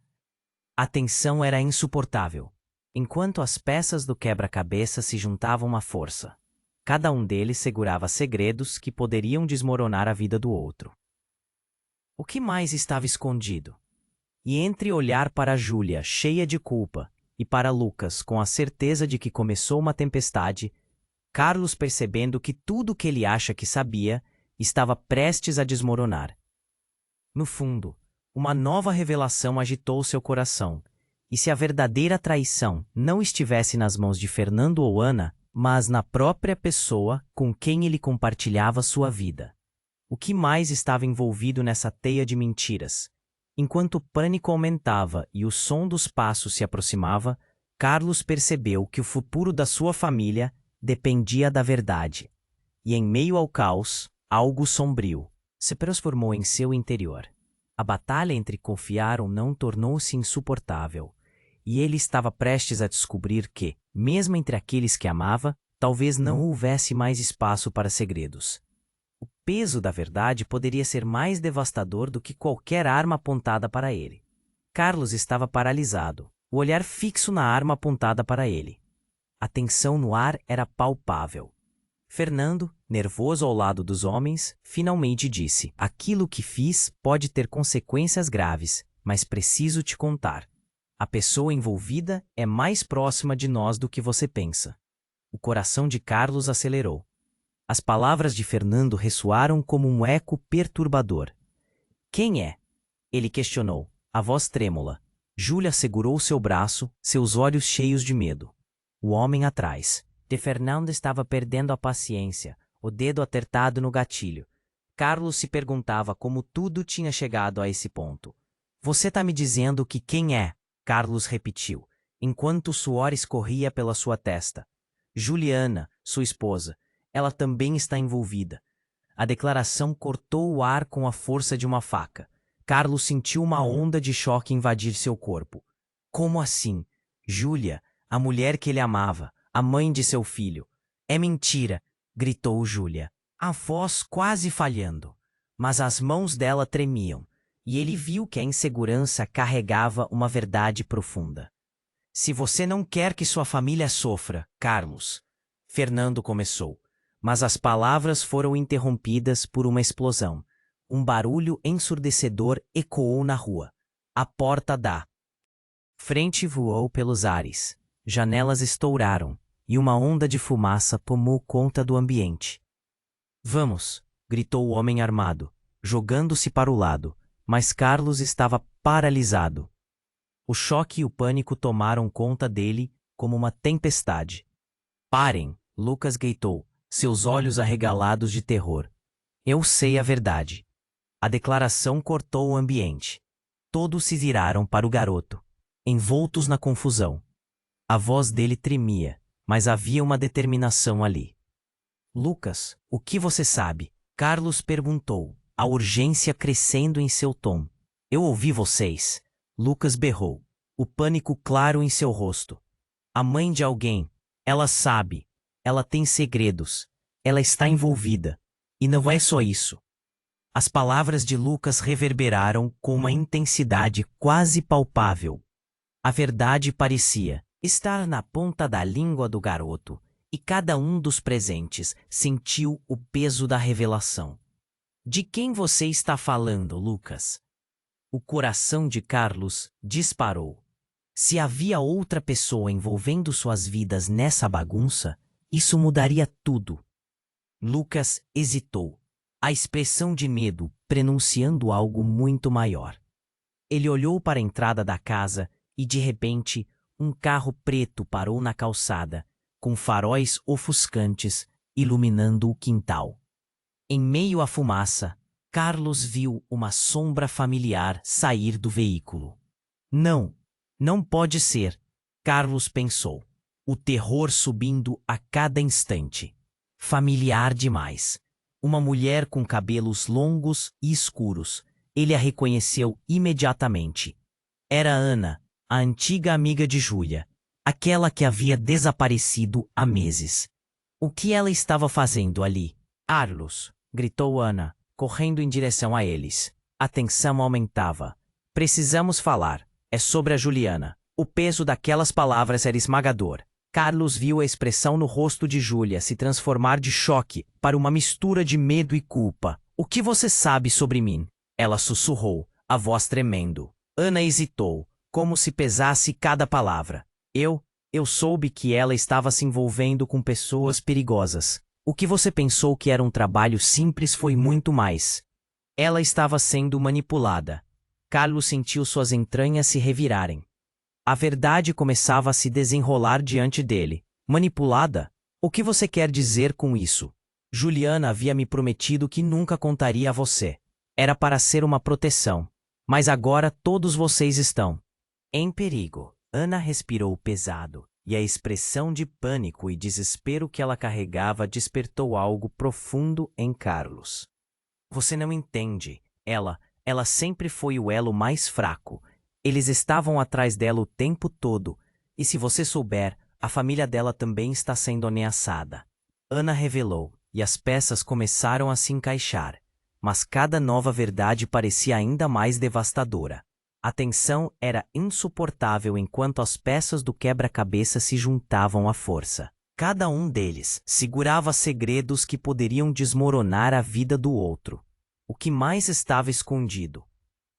A tensão era insuportável, enquanto as peças do quebra-cabeça se juntavam à força. Cada um deles segurava segredos que poderiam desmoronar a vida do outro. O que mais estava escondido? E entre olhar para Júlia, cheia de culpa, e para Lucas, com a certeza de que começou uma tempestade, Carlos percebendo que tudo o que ele acha que sabia estava prestes a desmoronar. No fundo, uma nova revelação agitou seu coração, e se a verdadeira traição não estivesse nas mãos de Fernando ou Ana, mas na própria pessoa com quem ele compartilhava sua vida. O que mais estava envolvido nessa teia de mentiras? Enquanto o pânico aumentava e o som dos passos se aproximava, Carlos percebeu que o futuro da sua família dependia da verdade. E em meio ao caos, algo sombrio se transformou em seu interior. A batalha entre confiar ou não tornou-se insuportável, e ele estava prestes a descobrir que, mesmo entre aqueles que amava, talvez não houvesse mais espaço para segredos. O peso da verdade poderia ser mais devastador do que qualquer arma apontada para ele. Carlos estava paralisado, o olhar fixo na arma apontada para ele. A tensão no ar era palpável. Fernando, nervoso ao lado dos homens, finalmente disse: aquilo que fiz pode ter consequências graves, mas preciso te contar. A pessoa envolvida é mais próxima de nós do que você pensa. O coração de Carlos acelerou. As palavras de Fernando ressoaram como um eco perturbador. Quem é? Ele questionou, a voz trêmula. Júlia segurou seu braço, seus olhos cheios de medo. O homem atrás. De Fernando estava perdendo a paciência, o dedo apertado no gatilho. Carlos se perguntava como tudo tinha chegado a esse ponto. Você tá me dizendo que quem é? Carlos repetiu, enquanto o suor escorria pela sua testa. Juliana, sua esposa. Ela também está envolvida. A declaração cortou o ar com a força de uma faca. Carlos sentiu uma onda de choque invadir seu corpo. Como assim? Júlia, a mulher que ele amava, a mãe de seu filho. É mentira, gritou Júlia, a voz quase falhando. Mas as mãos dela tremiam, e ele viu que a insegurança carregava uma verdade profunda. Se você não quer que sua família sofra, Carlos, Fernando começou, mas as palavras foram interrompidas por uma explosão. Um barulho ensurdecedor ecoou na rua. A porta da frente voou pelos ares. Janelas estouraram, e uma onda de fumaça tomou conta do ambiente. Vamos! Gritou o homem armado, jogando-se para o lado, mas Carlos estava paralisado. O choque e o pânico tomaram conta dele como uma tempestade. Parem! Lucas gritou, seus olhos arregalados de terror. Eu sei a verdade. A declaração cortou o ambiente. Todos se viraram para o garoto, envoltos na confusão. A voz dele tremia, mas havia uma determinação ali. Lucas, o que você sabe? Carlos perguntou, a urgência crescendo em seu tom. Eu ouvi vocês. Lucas berrou, o pânico claro em seu rosto. A mãe de alguém. Ela sabe. Ela tem segredos. Ela está envolvida. E não é só isso. As palavras de Lucas reverberaram com uma intensidade quase palpável. A verdade parecia estar na ponta da língua do garoto, e cada um dos presentes sentiu o peso da revelação. De quem você está falando, Lucas? O coração de Carlos disparou. Se havia outra pessoa envolvendo suas vidas nessa bagunça, isso mudaria tudo. Lucas hesitou, a expressão de medo prenunciando algo muito maior. Ele olhou para a entrada da casa e, de repente, um carro preto parou na calçada, com faróis ofuscantes iluminando o quintal. Em meio à fumaça, Carlos viu uma sombra familiar sair do veículo. Não, não pode ser, Carlos pensou, o terror subindo a cada instante. Familiar demais. Uma mulher com cabelos longos e escuros. Ele a reconheceu imediatamente. Era Ana, a antiga amiga de Júlia, aquela que havia desaparecido há meses. O que ela estava fazendo ali? Carlos, gritou Ana, correndo em direção a eles. A tensão aumentava. Precisamos falar. É sobre a Juliana. O peso daquelas palavras era esmagador. Carlos viu a expressão no rosto de Júlia se transformar de choque para uma mistura de medo e culpa. O que você sabe sobre mim? Ela sussurrou, a voz tremendo. Ana hesitou, como se pesasse cada palavra. Eu soube que ela estava se envolvendo com pessoas perigosas. O que você pensou que era um trabalho simples foi muito mais. Ela estava sendo manipulada. Carlos sentiu suas entranhas se revirarem. A verdade começava a se desenrolar diante dele. Manipulada? O que você quer dizer com isso? Juliana havia me prometido que nunca contaria a você. Era para ser uma proteção. Mas agora todos vocês estão em perigo. Ana respirou pesado, e a expressão de pânico e desespero que ela carregava despertou algo profundo em Carlos. Você não entende. Ela sempre foi o elo mais fraco. Eles estavam atrás dela o tempo todo, e se você souber, a família dela também está sendo ameaçada. Ana revelou, e as peças começaram a se encaixar, mas cada nova verdade parecia ainda mais devastadora. A tensão era insuportável enquanto as peças do quebra-cabeça se juntavam à força. Cada um deles segurava segredos que poderiam desmoronar a vida do outro. O que mais estava escondido?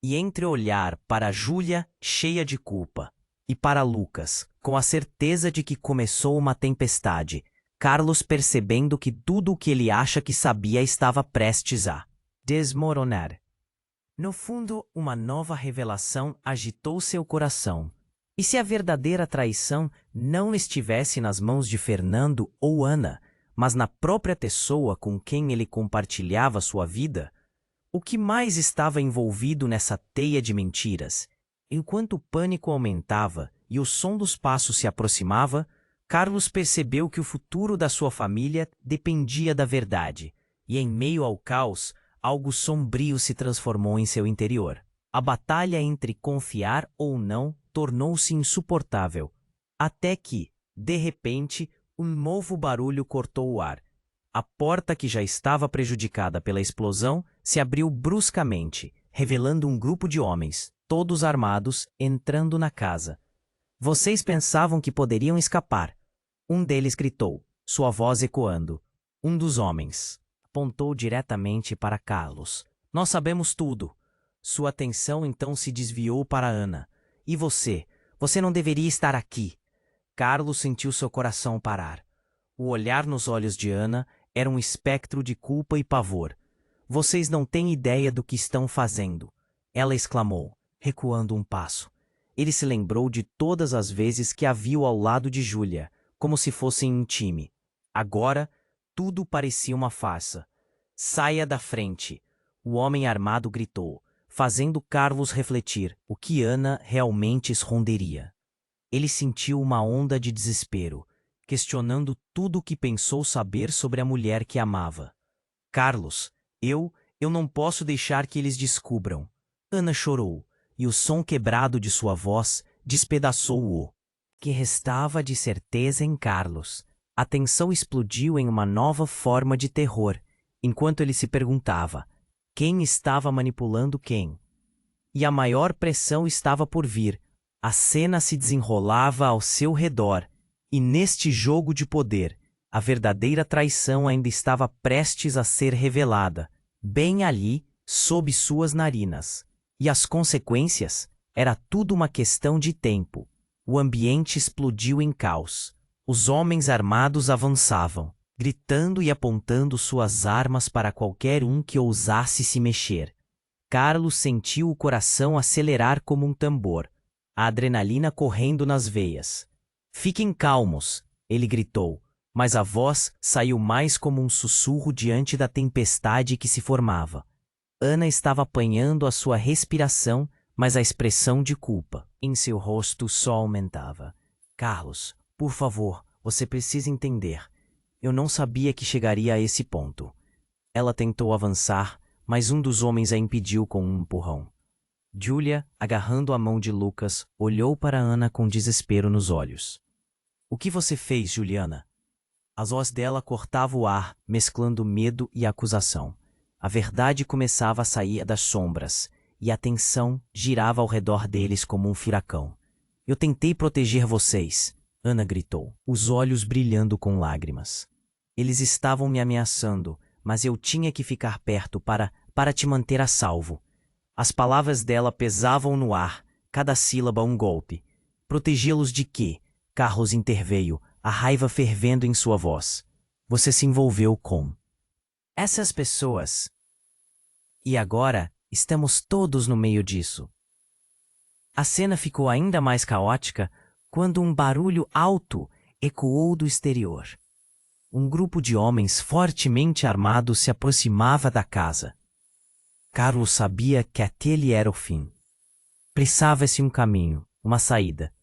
E entre olhar para Júlia, cheia de culpa, e para Lucas, com a certeza de que começou uma tempestade, Carlos percebendo que tudo o que ele acha que sabia estava prestes a desmoronar. No fundo, uma nova revelação agitou seu coração. E se a verdadeira traição não estivesse nas mãos de Fernando ou Ana, mas na própria pessoa com quem ele compartilhava sua vida? O que mais estava envolvido nessa teia de mentiras? Enquanto o pânico aumentava e o som dos passos se aproximava, Carlos percebeu que o futuro da sua família dependia da verdade, E em meio ao caos, algo sombrio se transformou em seu interior. A batalha entre confiar ou não tornou-se insuportável, até que, de repente, um novo barulho cortou o ar. A porta, que já estava prejudicada pela explosão, se abriu bruscamente, revelando um grupo de homens, todos armados, entrando na casa. Vocês pensavam que poderiam escapar. Um deles gritou, sua voz ecoando. Um dos homens apontou diretamente para Carlos. Nós sabemos tudo. Sua atenção então se desviou para Ana. E você? Você não deveria estar aqui. Carlos sentiu seu coração parar. O olhar nos olhos de Ana era um espectro de culpa e pavor. Vocês não têm ideia do que estão fazendo, ela exclamou, recuando um passo. Ele se lembrou de todas as vezes que a viu ao lado de Júlia, como se fossem um time. Agora, tudo parecia uma farsa. Saia da frente! O homem armado gritou, fazendo Carlos refletir o que Ana realmente esconderia. Ele sentiu uma onda de desespero, questionando tudo o que pensou saber sobre a mulher que amava. Carlos, eu não posso deixar que eles descubram. Ana chorou, e o som quebrado de sua voz despedaçou-o. Que restava de certeza em Carlos. A tensão explodiu em uma nova forma de terror, enquanto ele se perguntava quem estava manipulando quem. E a maior pressão estava por vir. A cena se desenrolava ao seu redor, e neste jogo de poder, a verdadeira traição ainda estava prestes a ser revelada, bem ali, sob suas narinas. E as consequências? Era tudo uma questão de tempo. O ambiente explodiu em caos. Os homens armados avançavam, gritando e apontando suas armas para qualquer um que ousasse se mexer. Carlos sentiu o coração acelerar como um tambor, a adrenalina correndo nas veias. Fiquem calmos, ele gritou, mas a voz saiu mais como um sussurro diante da tempestade que se formava. Ana estava apanhando a sua respiração, mas a expressão de culpa em seu rosto só aumentava. Carlos, por favor, você precisa entender. Eu não sabia que chegaria a esse ponto. Ela tentou avançar, mas um dos homens a impediu com um empurrão. Júlia, agarrando a mão de Lucas, olhou para Ana com desespero nos olhos. O que você fez, Juliana? A voz dela cortava o ar, mesclando medo e acusação. A verdade começava a sair das sombras, e a tensão girava ao redor deles como um furacão. Eu tentei proteger vocês, Ana gritou, os olhos brilhando com lágrimas. Eles estavam me ameaçando, mas eu tinha que ficar perto para te manter a salvo. As palavras dela pesavam no ar, cada sílaba um golpe. Protegê-los de quê? Carlos interveio, a raiva fervendo em sua voz. Você se envolveu com essas pessoas. E agora, estamos todos no meio disso. A cena ficou ainda mais caótica quando um barulho alto ecoou do exterior. Um grupo de homens fortemente armados se aproximava da casa. Carlos sabia que aquele era o fim. Precisava-se um caminho, uma saída.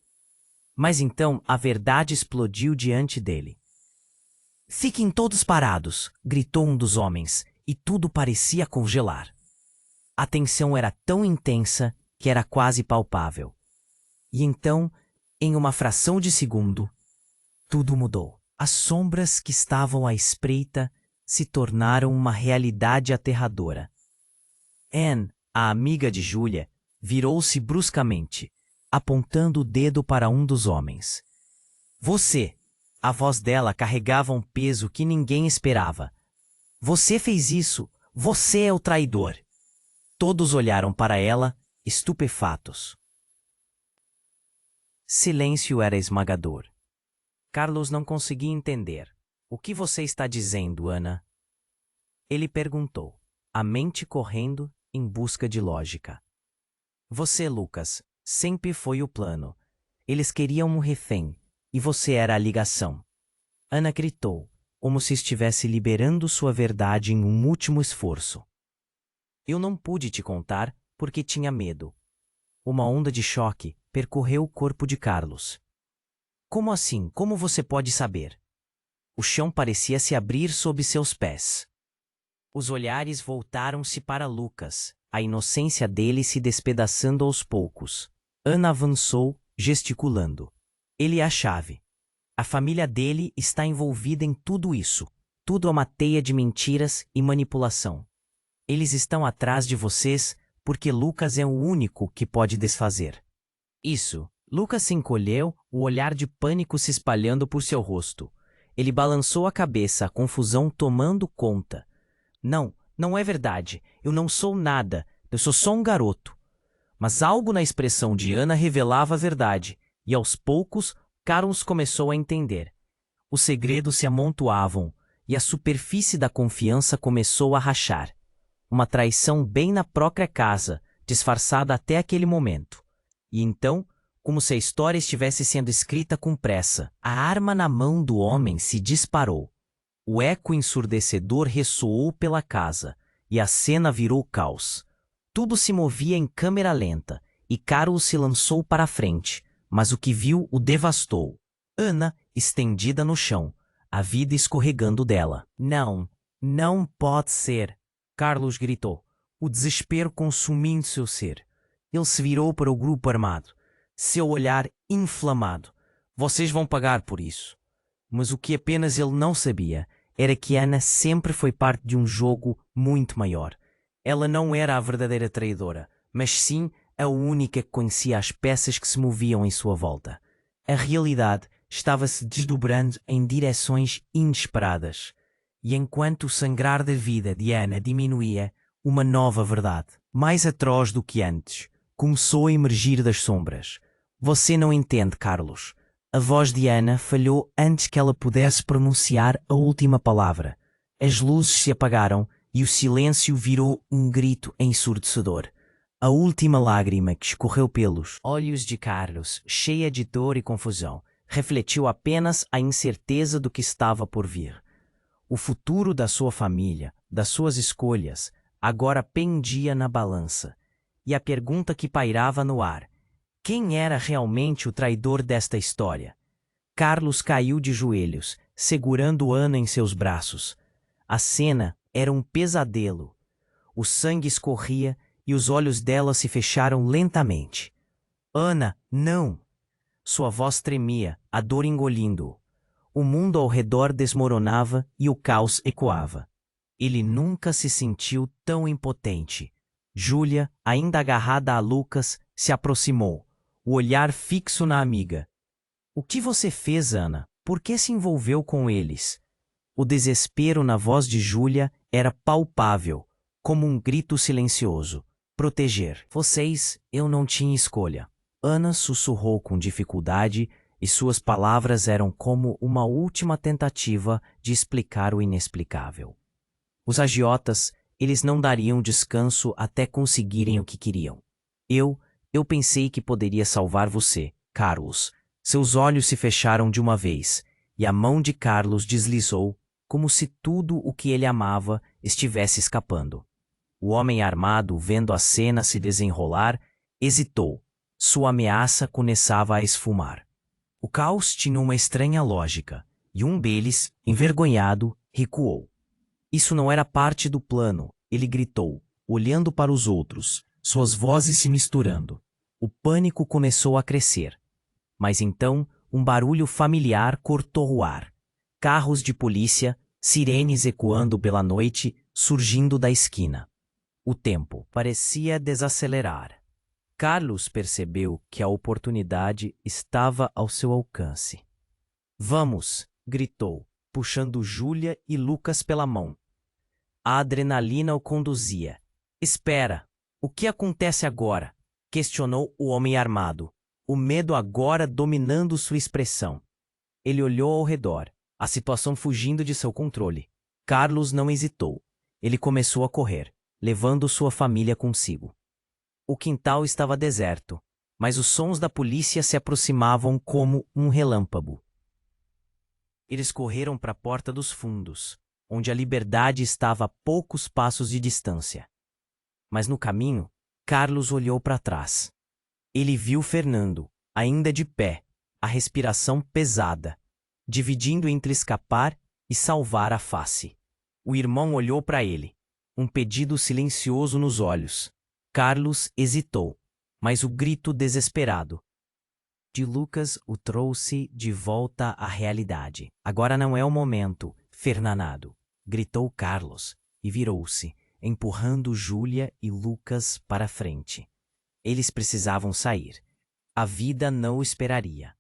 Mas então a verdade explodiu diante dele. Fiquem todos parados, gritou um dos homens, e tudo parecia congelar. A tensão era tão intensa que era quase palpável. E então, em uma fração de segundo, tudo mudou. As sombras que estavam à espreita se tornaram uma realidade aterradora. Anne, a amiga de Júlia, virou-se bruscamente, apontando o dedo para um dos homens. Você! A voz dela carregava um peso que ninguém esperava. Você fez isso! Você é o traidor! Todos olharam para ela, estupefatos. Silêncio era esmagador. Carlos não conseguia entender. O que você está dizendo, Ana? Ele perguntou, a mente correndo em busca de lógica. Você, Lucas, sempre foi o plano. Eles queriam um refém, e você era a ligação. Ana gritou, como se estivesse liberando sua verdade em um último esforço. Eu não pude te contar porque tinha medo. Uma onda de choque percorreu o corpo de Carlos. Como assim? Como você pode saber? O chão parecia se abrir sob seus pés. Os olhares voltaram-se para Lucas, a inocência dele se despedaçando aos poucos. Ana avançou, gesticulando. Ele é a chave. A família dele está envolvida em tudo isso. Tudo é uma teia de mentiras e manipulação. Eles estão atrás de vocês porque Lucas é o único que pode desfazer. Isso. Lucas se encolheu, o olhar de pânico se espalhando por seu rosto. Ele balançou a cabeça, a confusão tomando conta. Não, não é verdade. Eu não sou nada. Eu sou só um garoto. Mas algo na expressão de Ana revelava a verdade, e aos poucos, Carlos começou a entender. Os segredos se amontoavam, e a superfície da confiança começou a rachar. Uma traição bem na própria casa, disfarçada até aquele momento. E então, como se a história estivesse sendo escrita com pressa, a arma na mão do homem se disparou. O eco ensurdecedor ressoou pela casa, e a cena virou caos. Tudo se movia em câmera lenta, e Carlos se lançou para a frente, mas o que viu o devastou. Ana, estendida no chão, a vida escorregando dela. Não, não pode ser, Carlos gritou, o desespero consumindo seu ser. Ele se virou para o grupo armado, seu olhar inflamado. Vocês vão pagar por isso. Mas o que apenas ele não sabia era que Ana sempre foi parte de um jogo muito maior. Ela não era a verdadeira traidora, mas sim a única que conhecia as peças que se moviam em sua volta. A realidade estava se desdobrando em direções inesperadas. E enquanto o sangrar da vida de Ana diminuía, uma nova verdade, mais atroz do que antes, começou a emergir das sombras. Você não entende, Carlos. A voz de Ana falhou antes que ela pudesse pronunciar a última palavra. As luzes se apagaram e o silêncio virou um grito ensurdecedor. A última lágrima que escorreu pelos olhos de Carlos, cheia de dor e confusão, refletiu apenas a incerteza do que estava por vir. O futuro da sua família, das suas escolhas, agora pendia na balança. E a pergunta que pairava no ar: quem era realmente o traidor desta história? Carlos caiu de joelhos, segurando Ana em seus braços. A cena era um pesadelo. O sangue escorria e os olhos dela se fecharam lentamente. Ana, não! Sua voz tremia, a dor engolindo-o. O mundo ao redor desmoronava e o caos ecoava. Ele nunca se sentiu tão impotente. Júlia, ainda agarrada a Lucas, se aproximou, o olhar fixo na amiga. O que você fez, Ana? Por que se envolveu com eles? O desespero na voz de Júlia era palpável, como um grito silencioso. Proteger. Vocês, eu não tinha escolha. Ana sussurrou com dificuldade e suas palavras eram como uma última tentativa de explicar o inexplicável. Os agiotas, eles não dariam descanso até conseguirem o que queriam. Eu pensei que poderia salvar você, Carlos. Seus olhos se fecharam de uma vez, e a mão de Carlos deslizou, como se tudo o que ele amava estivesse escapando. O homem armado, vendo a cena se desenrolar, hesitou. Sua ameaça começava a esfumar. O caos tinha uma estranha lógica, e um deles, envergonhado, recuou. Isso não era parte do plano, ele gritou, olhando para os outros, suas vozes se misturando. O pânico começou a crescer. Mas então, um barulho familiar cortou o ar. Carros de polícia, sirenes ecoando pela noite, surgindo da esquina. O tempo parecia desacelerar. Carlos percebeu que a oportunidade estava ao seu alcance. Vamos! Gritou, puxando Júlia e Lucas pela mão. A adrenalina o conduzia. Espera! O que acontece agora? Questionou o homem armado, o medo agora dominando sua expressão. Ele olhou ao redor, a situação fugindo de seu controle. Carlos não hesitou. Ele começou a correr, levando sua família consigo. O quintal estava deserto, mas os sons da polícia se aproximavam como um relâmpago. Eles correram para a porta dos fundos, onde a liberdade estava a poucos passos de distância. Mas no caminho, Carlos olhou para trás. Ele viu Fernando, ainda de pé, a respiração pesada, dividindo entre escapar e salvar a face. O irmão olhou para ele, um pedido silencioso nos olhos. Carlos hesitou, mas o grito desesperado de Lucas o trouxe de volta à realidade. Agora não é o momento, Fernando, gritou Carlos e virou-se, empurrando Júlia e Lucas para frente. Eles precisavam sair. A vida não o esperaria.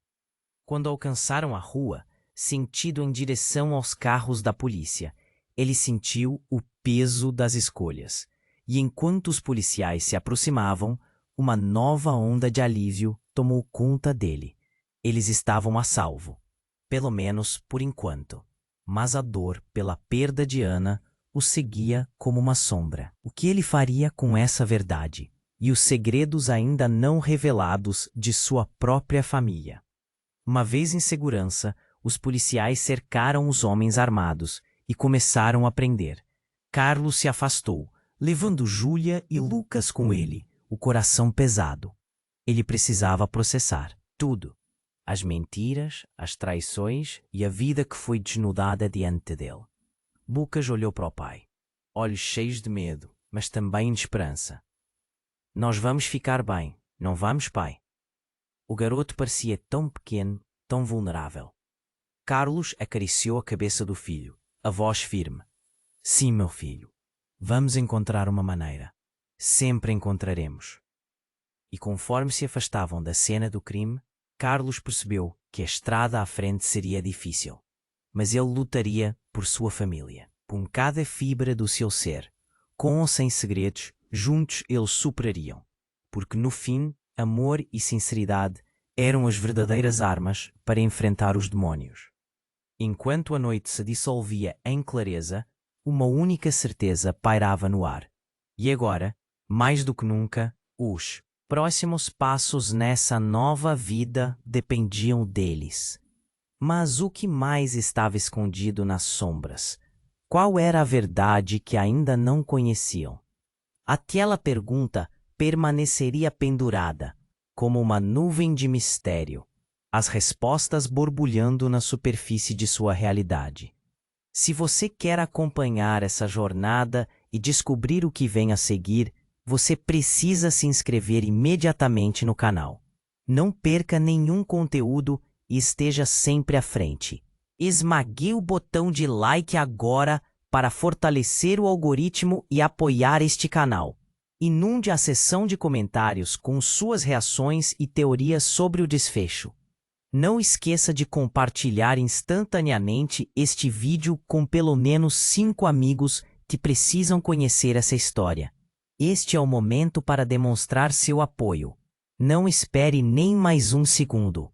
Quando alcançaram a rua, sentido em direção aos carros da polícia, ele sentiu o peso das escolhas. E enquanto os policiais se aproximavam, uma nova onda de alívio tomou conta dele. Eles estavam a salvo, pelo menos por enquanto. Mas a dor pela perda de Ana o seguia como uma sombra. O que ele faria com essa verdade e os segredos ainda não revelados de sua própria família? Uma vez em segurança, os policiais cercaram os homens armados e começaram a prender. Carlos se afastou, levando Júlia e Lucas com ele, o coração pesado. Ele precisava processar tudo. As mentiras, as traições e a vida que foi desnudada diante dele. Lucas olhou para o pai, olhos cheios de medo, mas também de esperança. Nós vamos ficar bem, não vamos, pai? O garoto parecia tão pequeno, tão vulnerável. Carlos acariciou a cabeça do filho, a voz firme. Sim, meu filho. Vamos encontrar uma maneira. Sempre encontraremos. E conforme se afastavam da cena do crime, Carlos percebeu que a estrada à frente seria difícil. Mas ele lutaria por sua família, com cada fibra do seu ser. Com ou sem segredos, juntos eles superariam. Porque no fim, amor e sinceridade eram as verdadeiras armas para enfrentar os demónios. Enquanto a noite se dissolvia em clareza, uma única certeza pairava no ar. E agora, mais do que nunca, os próximos passos nessa nova vida dependiam deles. Mas o que mais estava escondido nas sombras? Qual era a verdade que ainda não conheciam? Aquela pergunta permaneceria pendurada, como uma nuvem de mistério, as respostas borbulhando na superfície de sua realidade. Se você quer acompanhar essa jornada e descobrir o que vem a seguir, você precisa se inscrever imediatamente no canal. Não perca nenhum conteúdo e esteja sempre à frente. Esmague o botão de like agora para fortalecer o algoritmo e apoiar este canal. Inunde a seção de comentários com suas reações e teorias sobre o desfecho. Não esqueça de compartilhar instantaneamente este vídeo com pelo menos 5 amigos que precisam conhecer essa história. Este é o momento para demonstrar seu apoio. Não espere nem mais um segundo.